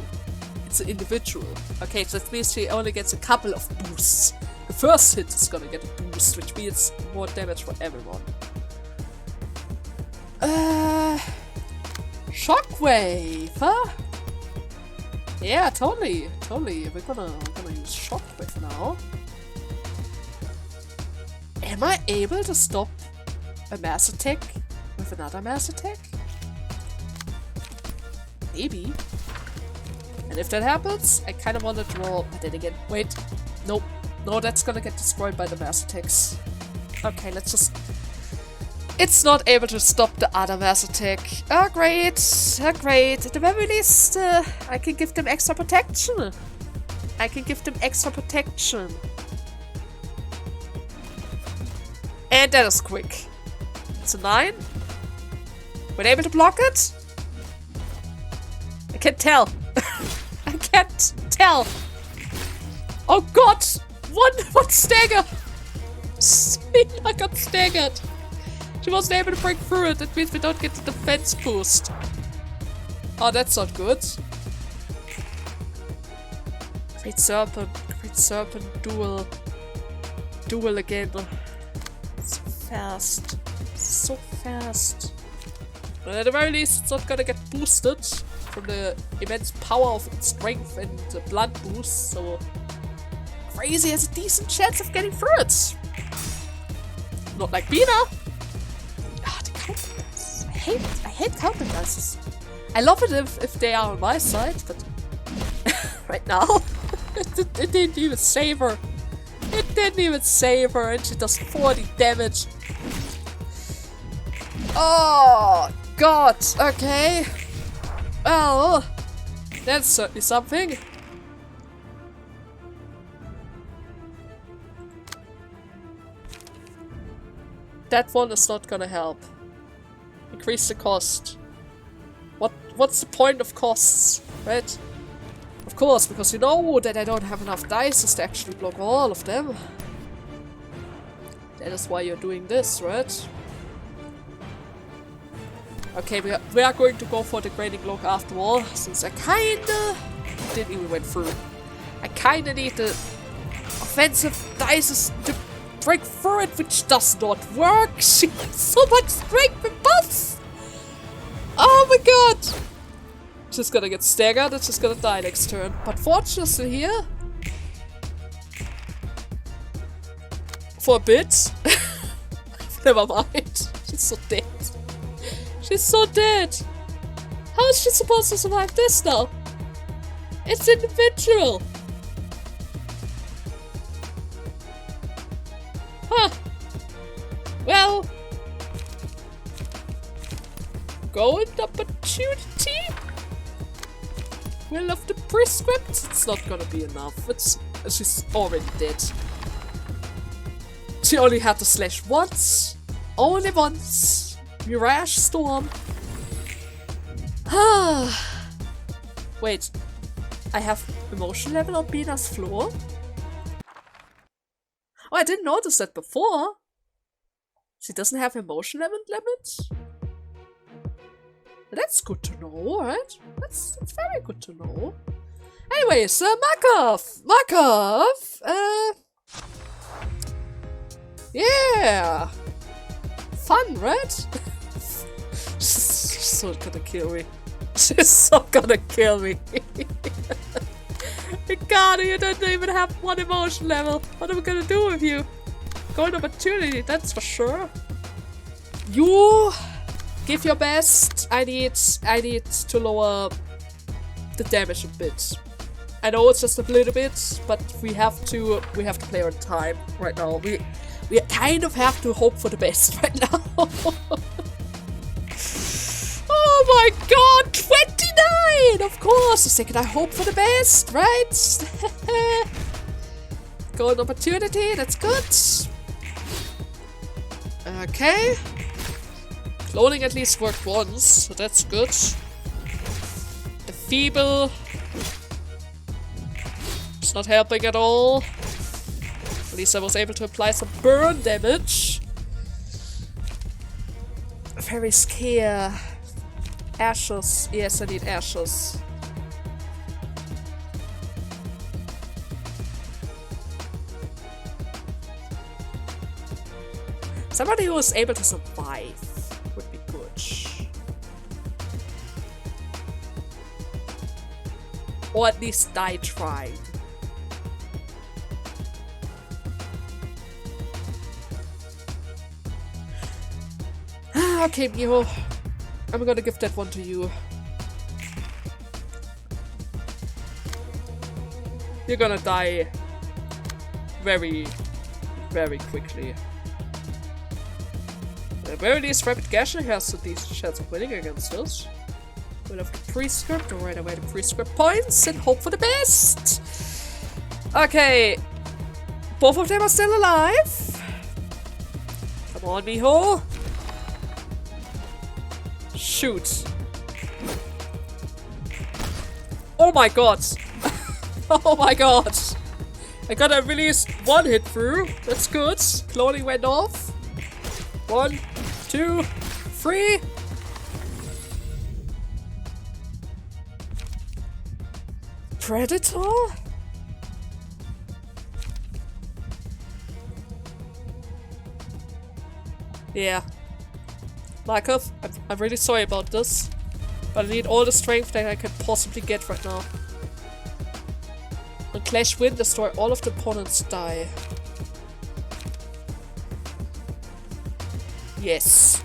It's an individual. Okay, so that means she only gets a couple of boosts. The first hit is gonna get a boost, which means more damage for everyone. Shockwave, huh? Yeah, totally. We're gonna use Shockwave now. Am I able to stop a mass attack with another mass attack? Maybe. And if that happens, I kind of want to draw. But then again, wait. Nope. No, that's gonna get destroyed by the mass attacks. Okay, let's just... It's not able to stop the other mass attack. Oh, great. Oh, great. At the very least, I can give them extra protection. And that is quick. It's a 9. We're able to block it? I can't tell. I can't tell. Oh god! One stagger! I got staggered. She wasn't able to break through it. That means we don't get the defense boost. Oh, that's not good. Great Serpent, duel again. So fast. So fast. But at the very least, it's not gonna get boosted from the immense power of its strength and the blood boost, so Crazy has a decent chance of getting through it. Not like Bina. Ah, the counter dice. I hate counter dice. I love it if they are on my side, but right now it didn't even save her. It didn't even save her, and she does 40 damage. Oh god, okay. Well, that's certainly something. That one is not gonna help. Increase the cost. What's the point of costs, right? Of course, because you know that I don't have enough dice to actually block all of them. That is why you're doing this, right? Okay, we are going to go for the grading log after all, since I kinda didn't even went through. I kinda need the offensive dice to break through it, which does not work. She has so much strength and buffs. Oh my god! She's gonna get staggered and she's gonna die next turn. But fortunately here, for a bit, never mind. She's so dead. She's so dead. How is she supposed to survive this now? It's individual. Huh. Well, golden opportunity. Will of the prescript. It's not gonna be enough. She's already dead. She only had to slash once. Only once. Mirage Storm. Wait. I have emotion level on Bina's floor? Oh, I didn't notice that before. She doesn't have emotion level limit? That's good to know, right? That's very good to know. Anyways, Markov! Yeah! Fun, right? She's so gonna kill me. She's so gonna kill me. God, you don't even have one emotion level. What are we gonna do with you? Golden opportunity, that's for sure. You Give your best. I need to lower the damage a bit. I know it's just a little bit, but we have to play on time right now. We kind of have to hope for the best right now. Oh my god, 29! Of course, the second I hope for the best, right? Golden opportunity, that's good. Okay. Cloning at least worked once, so that's good. The feeble. It's not helping at all. At least I was able to apply some burn damage. Very scared. Ashes. Yes, I need ashes. Somebody who is able to survive would be good. Or at least die trying. Okay, Miho. I'm gonna give that one to you. You're gonna die very, very quickly. At the very least, Rapid Gashing has a decent chance of winning against us. We'll have the Prescript, or right away the Prescript points, and hope for the best! Okay. Both of them are still alive. Come on, Miho. Shoot. Oh my god. Oh my god. I got at least one hit through. That's good. Cloning went off. 1, 2, 3. Predator? Yeah. Markov, I'm really sorry about this, but I need all the strength that I can possibly get right now. On Clash Win, destroy all of the opponents' die. Yes.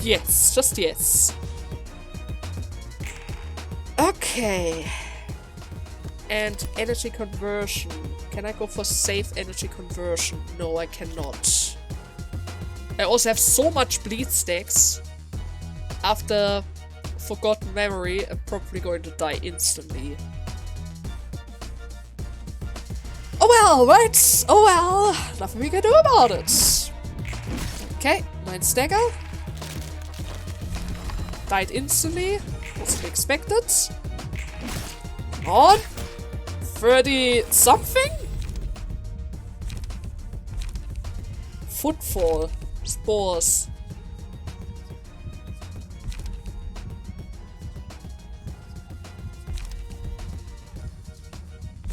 Yes, just yes. Okay. And energy conversion. Can I go for safe energy conversion? No, I cannot. I also have so much bleed stacks. After Forgotten Memory, I'm probably going to die instantly. Oh well, right? Oh well. Nothing we can do about it. Okay, 9 stagger. Died instantly. Wasn't expected. On. 30 something? Footfall. Spores.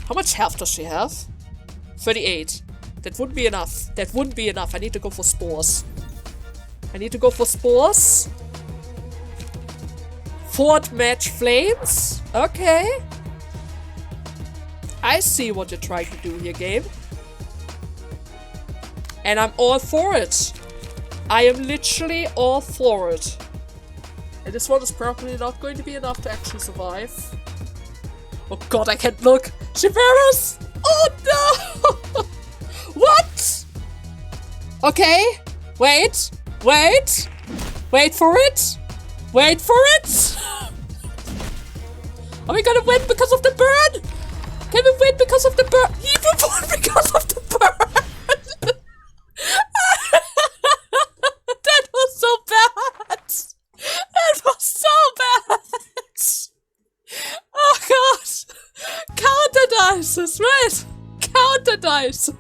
How much health does she have? 38. That wouldn't be enough. That wouldn't be enough. I need to go for spores. I need to go for spores. Fort match flames. Okay. I see what you're trying to do here, game. And I'm all for it. I am literally all for it. And this one is probably not going to be enough to actually survive. Oh god, I can't look! Shiveros! Oh no! What? Okay. Wait. Wait. Wait for it. Wait for it. Are we gonna win because of the burn? Can we win because of the burn? Even won because of the burn! That was so bad! That was so bad! Oh god! Counter dices, right? Counter dices!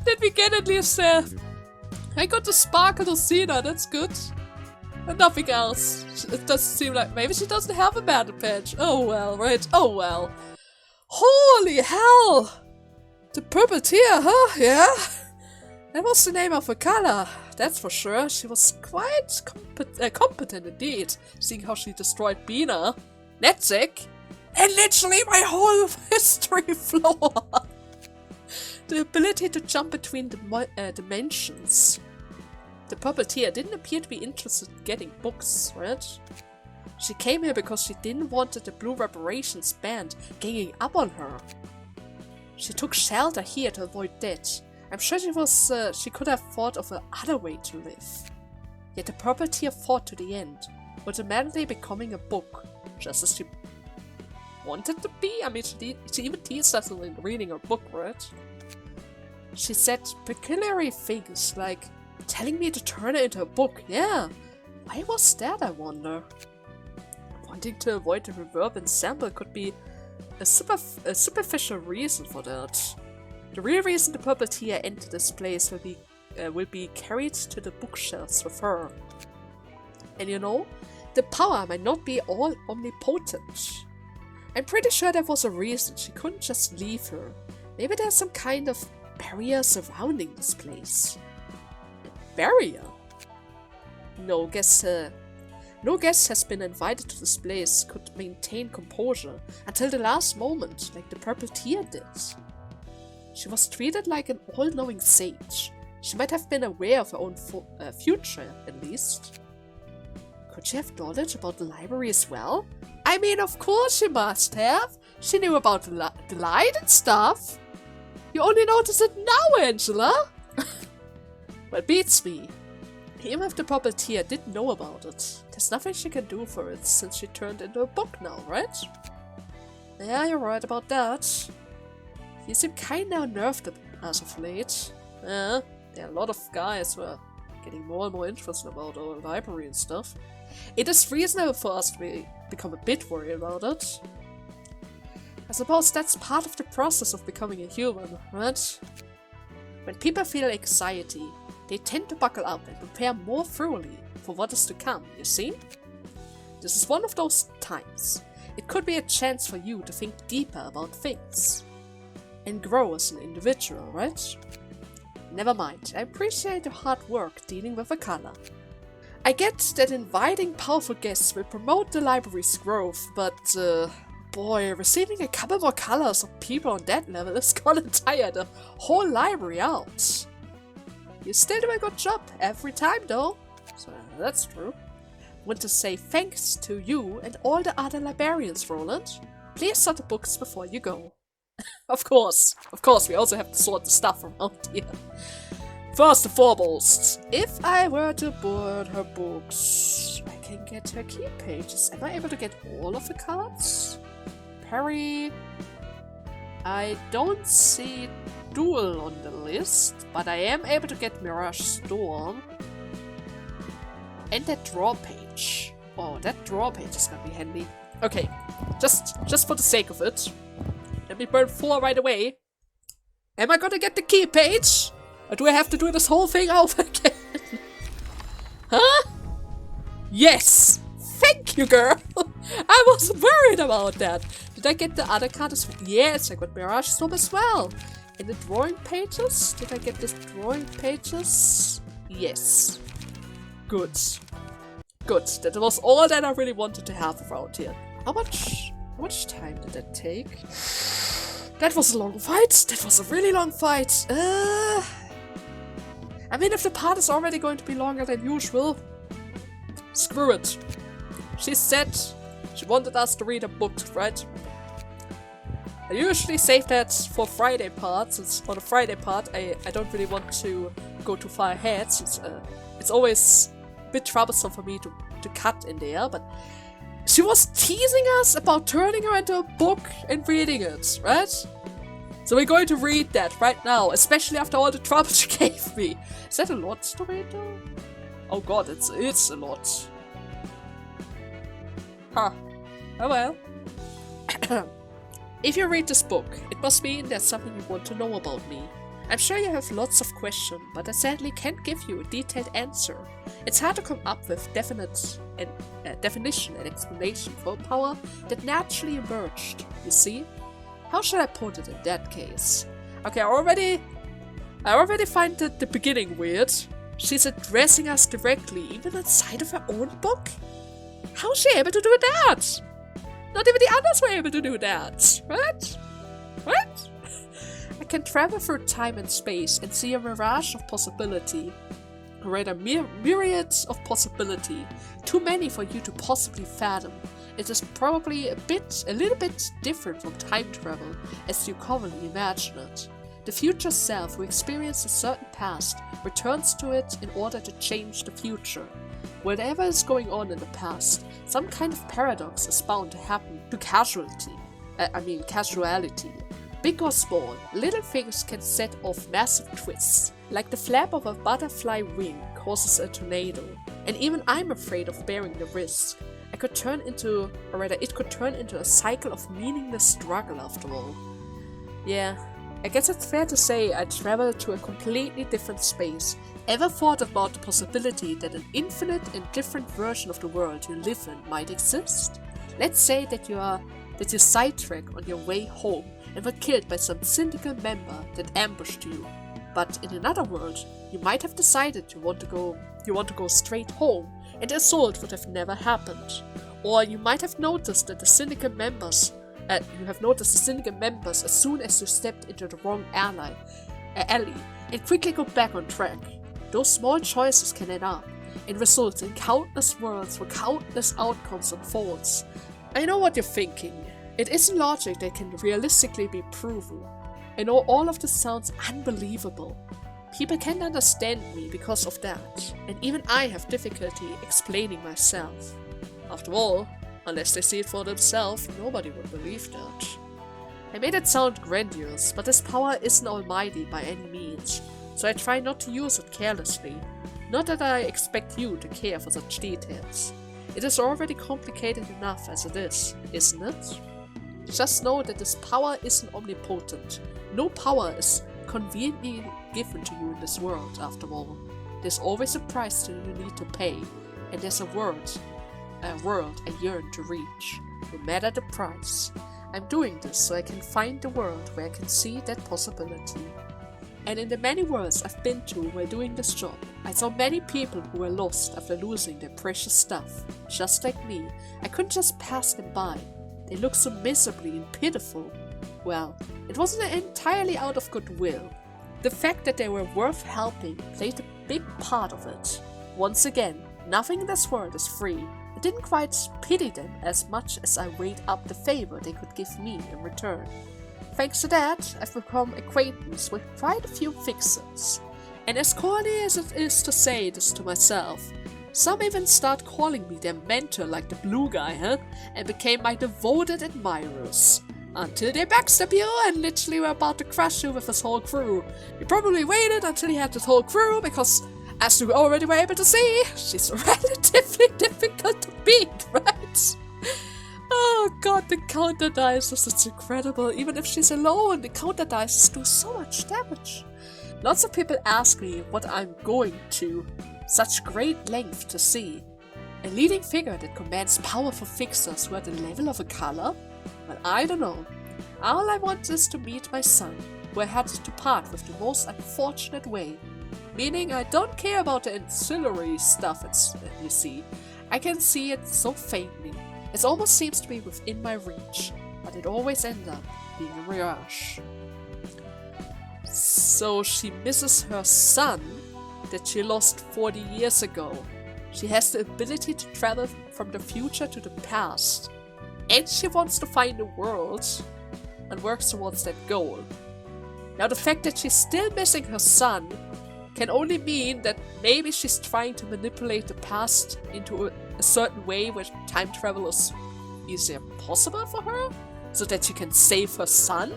Did we get at least I got the Sparkle to Cena, that's good. And nothing else. It doesn't seem like maybe she doesn't have a battle patch. Oh well, right? Oh well. Holy hell! The purple tear, huh? Yeah? That was the name of her color, that's for sure. She was quite competent indeed, seeing how she destroyed Bina, Netzach, and literally my whole history floor. The ability to jump between the dimensions. The puppeteer didn't appear to be interested in getting books, right? She came here because she didn't want the Blue Reparations band ganging up on her. She took shelter here to avoid death. I'm sure she could have thought of another way to live. Yet the puppeteer fought to the end, ultimately becoming a book, just as she wanted to be. I mean, she even teased us in reading her book, right? She said peculiar things, like telling me to turn it into a book. Yeah, why was that, I wonder? Wanting to avoid the reverb ensemble could be a superficial reason for that. The real reason the puppeteer entered this place will be carried to the bookshelves with her. And you know, the power might not be all omnipotent. I'm pretty sure there was a reason she couldn't just leave her. Maybe there's some kind of barrier surrounding this place. A barrier? No guest has been invited to this place could maintain composure until the last moment, like the puppeteer did. She was treated like an all-knowing sage. She might have been aware of her own future, at least. Could she have knowledge about the library as well? I mean, of course she must have. She knew about the light and stuff. You only notice it now, Angela. Well, beats me. Even if the puppeteer didn't know about it, there's nothing she can do for it since she turned into a book now, right? Yeah, you're right about that. You seem kinda unnerved as of late. Yeah, there are a lot of guys who are getting more and more interested about our library and stuff. It is reasonable for us to become a bit worried about it. I suppose that's part of the process of becoming a human, right? When people feel anxiety, they tend to buckle up and prepare more thoroughly for what is to come, you see? This is one of those times. It could be a chance for you to think deeper about things. And grow as an individual, right? Never mind, I appreciate your hard work dealing with the color. I get that inviting powerful guests will promote the library's growth, but boy, receiving a couple more colors of people on that level is gonna tire the whole library out. You still do a good job every time though, so that's true. Want to say thanks to you and all the other librarians, Roland. Please sort the books before you go. Of course, we also have to sort the stuff around here. First and foremost, if I were to board her books, I can get her key pages. Am I able to get all of the cards? Perry. I don't see Duel on the list, but I am able to get Mirage Storm. And that draw page. Oh, that draw page is gonna be handy. Okay, just for the sake of it. Let me burn 4 right away. Am I gonna get the key page? Or do I have to do this whole thing over again? Huh? Yes! Thank you, girl! I was worried about that. Did I get the other card as well? Yes, I got Mirage Storm as well. And the drawing pages? Did I get the drawing pages? Yes. Good. Good. That was all that I really wanted to have around here. How much time did that take? That was a long fight. That was a really long fight. I mean, if the part is already going to be longer than usual, screw it. She said she wanted us to read a book, right? I usually save that for Friday part, since for the Friday part I don't really want to go too far ahead, since it's always a bit troublesome for me to cut in there, but she was teasing us about turning her into a book and reading it, right? So we're going to read that right now, especially after all the trouble she gave me. Is that a lot to read though? Oh god, it's a lot. Huh. Oh well. If you read this book, it must mean there's something you want to know about me. I'm sure you have lots of questions, but I sadly can't give you a detailed answer. It's hard to come up with definition and explanation for a power that naturally emerged, you see? How should I put it in that case? Okay, I already find the beginning weird. She's addressing us directly, even inside of her own book? How's she able to do that? Not even the others were able to do that, right? What? I can travel through time and space and see a mirage of possibility. or rather myriads of possibility, too many for you to possibly fathom. It is probably a little bit different from time travel as you commonly imagine it. The future self who experienced a certain past returns to it in order to change the future. Whatever is going on in the past, some kind of paradox is bound to happen to casuality. Big or small, little things can set off massive twists, like the flap of a butterfly wing causes a tornado, and even I'm afraid of bearing the risk. It could turn into a cycle of meaningless struggle after all. Yeah, I guess it's fair to say I traveled to a completely different space. Ever thought about the possibility that an infinite and different version of the world you live in might exist? Let's say that you sidetrack on your way home and were killed by some cynical member that ambushed you. But in another world, you might have decided you want to go straight home, and the assault would have never happened. Or you might have noticed that the cynical members as soon as you stepped into the wrong alley, and quickly got back on track. Those small choices can add up and result in countless worlds where countless outcomes unfolds. I know what you're thinking. It isn't logic that can realistically be proven. I know all of this sounds unbelievable. People can't understand me because of that, and even I have difficulty explaining myself. After all, unless they see it for themselves, nobody would believe that. I made it sound grandiose, but this power isn't almighty by any means, so I try not to use it carelessly. Not that I expect you to care for such details. It is already complicated enough as it is, isn't it? Just know that this power isn't omnipotent. No power is conveniently given to you in this world, after all. There's always a price that you need to pay, and there's a world I yearn to reach, no matter the price. I'm doing this so I can find the world where I can see that possibility. And in the many worlds I've been to while doing this job, I saw many people who were lost after losing their precious stuff. Just like me, I couldn't just pass them by. They looked so miserably and pitiful. Well, it wasn't entirely out of goodwill. The fact that they were worth helping played a big part of it. Once again, nothing in this world is free. I didn't quite pity them as much as I weighed up the favor they could give me in return. Thanks to that, I've become acquaintance with quite a few fixers. And as corny as it is to say this to myself, some even start calling me their mentor like the blue guy, and became my devoted admirers. Until they backstab you and literally were about to crush you with his whole crew. You probably waited until he had his whole crew because, as you already were able to see, she's relatively difficult to beat, right? Oh god, the counter dice is incredible. Even if she's alone, the counter dice do so much damage. Lots of people ask me what I'm going to such great length to see. A leading figure that commands powerful fixers who are the level of a color? Well, I don't know. All I want is to meet my son, who I had to part with the most unfortunate way. Meaning I don't care about the ancillary stuff you see. I can see it so faintly. It almost seems to be within my reach, but it always ends up being a mirage. So she misses her son that she lost 40 years ago. She has the ability to travel from the future to the past. And she wants to find the world and works towards that goal. Now the fact that she's still missing her son can only mean that maybe she's trying to manipulate the past into a certain way where time travel is easier possible for her, so that she can save her son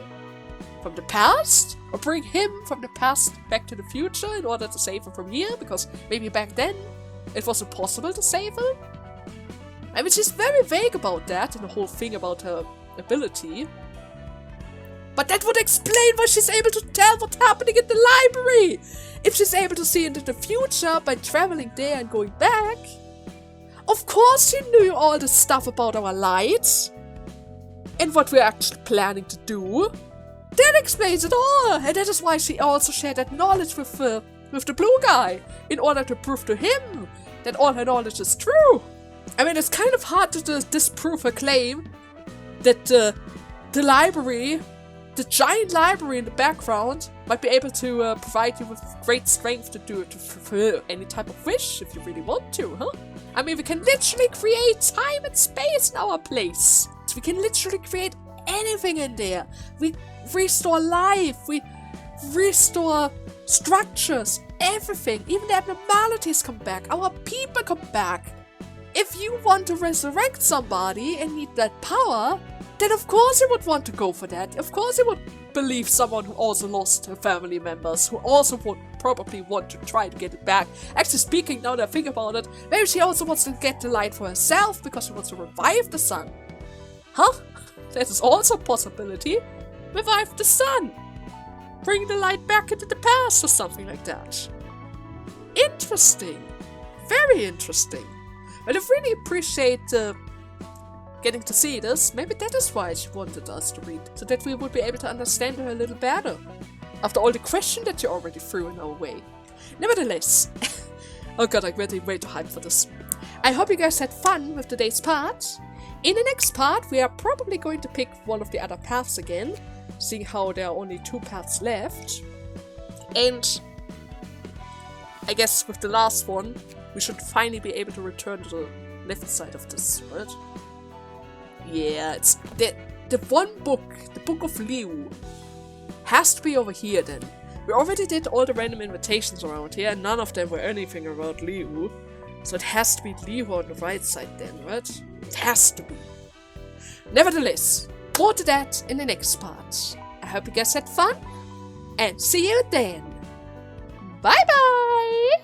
from the past, or bring him from the past back to the future in order to save him from here, because maybe back then it was impossible to save him. I mean, she's very vague about that and the whole thing about her ability. But that would explain why she's able to tell what's happening in the library! If she's able to see into the future by traveling there and going back. Of course she knew all the stuff about our lights! And what we're actually planning to do. That explains it all! And that is why she also shared that knowledge with the blue guy, in order to prove to him that all her knowledge is true. I mean, it's kind of hard to disprove her claim that the library, the giant library in the background, Might be able to provide you with great strength to fulfill any type of wish if you really want to, huh? I mean, we can literally create time and space in our place. So we can literally create anything in there. We restore life. We restore structures. Everything. Even the abnormalities come back. Our people come back. If you want to resurrect somebody and need that power, then of course you would want to go for that. Of course you would believe someone who also lost her family members, who also would probably want to try to get it back. Actually speaking, now that I think about it, maybe she also wants to get the light for herself because she wants to revive the sun. Huh? That is also a possibility. Revive the sun. Bring the light back into the past or something like that. Interesting. Very interesting. But I really appreciate getting to see this. Maybe that is why she wanted us to read, so that we would be able to understand her a little better. After all the questions that you already threw in our way. Nevertheless, oh god, I'm getting way too hyped for this. I hope you guys had fun with today's part. In the next part, we are probably going to pick one of the other paths again, seeing how there are only 2 paths left. And I guess with the last one, we should finally be able to return to the left side of this, right? Yeah, it's the one book, the Book of Liu, has to be over here then. We already did all the random invitations around here, and none of them were anything about Liu. So it has to be Liu on the right side then, right? It has to be. Nevertheless, more to that in the next part. I hope you guys had fun, and see you then. Bye bye!